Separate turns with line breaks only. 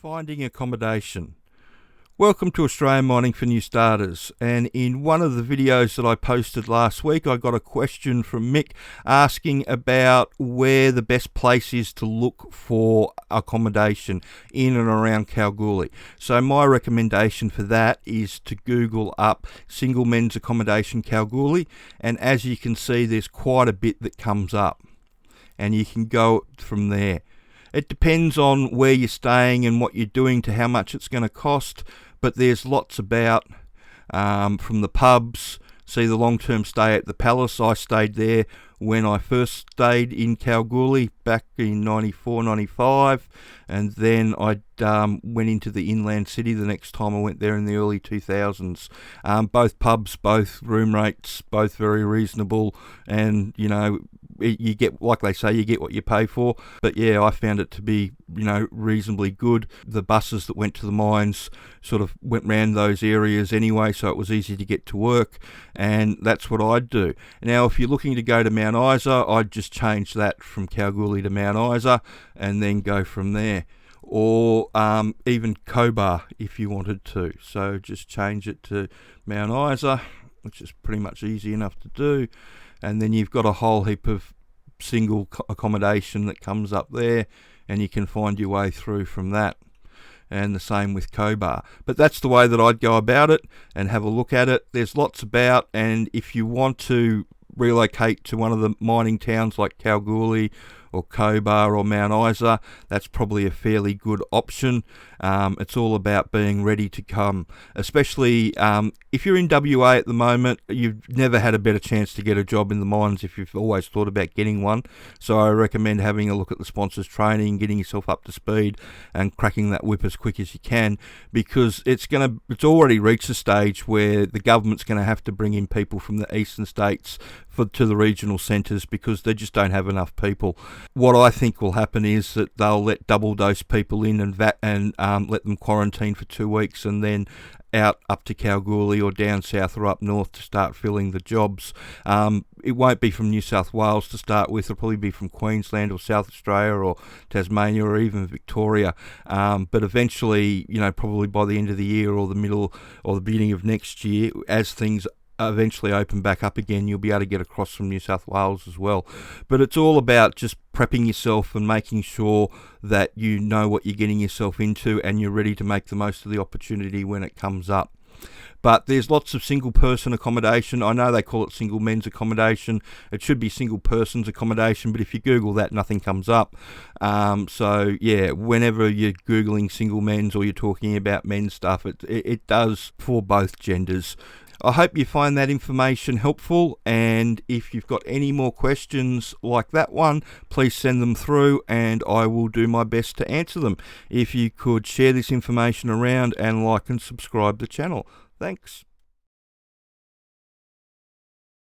Finding accommodation. Welcome to Australian Mining for New Starters, and in one of the videos that I posted last week I got a question from Mick asking about where the best place is to look for accommodation in and around Kalgoorlie. So my recommendation for that is to Google up single men's accommodation Kalgoorlie, and as you can see there's quite a bit that comes up and you can go from there. It depends on where you're staying and what you're doing to how much it's going to cost, but there's lots about from the pubs. See the long-term stay at the Palace. I stayed there when I first stayed in Kalgoorlie back in 94, 95, and then I went into the inland city the next time I went there in the early 2000s. Both pubs, both room rates, both very reasonable, and you get, like they say, you get what you pay for. But yeah, I found it to be, reasonably good. The buses that went to the mines sort of went round those areas anyway, so it was easy to get to work, and that's what I'd do. Now, if you're looking to go to Mount Isa, I'd just change that from Kalgoorlie to Mount Isa and then go from there. Or even Cobar if you wanted to. So just change it to Mount Isa, which is pretty much easy enough to do. And then you've got a whole heap of single accommodation that comes up there, and you can find your way through from that. And the same with Cobar. But that's the way that I'd go about it and have a look at it. There's lots about, and if you want to relocate to one of the mining towns like Kalgoorlie or Cobar or Mount Isa, that's probably a fairly good option. It's all about being ready to come, especially if you're in WA at the moment. You've never had a better chance to get a job in the mines if you've always thought about getting one. So I recommend having a look at the sponsors training, getting yourself up to speed and cracking that whip as quick as you can, because it's already reached a stage where the government's going to have to bring in people from the eastern states to the regional centres because they just don't have enough people. What I think will happen is that they'll let double dose people in and let them quarantine for 2 weeks, and then out up to Kalgoorlie or down south or up north to start filling the jobs. It won't be from New South Wales to start with. It'll probably be from Queensland or South Australia or Tasmania or even Victoria. But eventually, probably by the end of the year or the middle or the beginning of next year, as things eventually open back up again, you'll be able to get across from New South Wales as well. But it's all about just prepping yourself and making sure that you know what you're getting yourself into and you're ready to make the most of the opportunity when it comes up. But there's lots of single person accommodation. I know they call it single men's accommodation. It should be single person's accommodation, but if you Google that, nothing comes up. So yeah, whenever you're Googling single men's or you're talking about men's stuff, it does for both genders. I hope you find that information helpful, and if you've got any more questions like that one, please send them through and I will do my best to answer them. If you could share this information around and like and subscribe the channel. Thanks.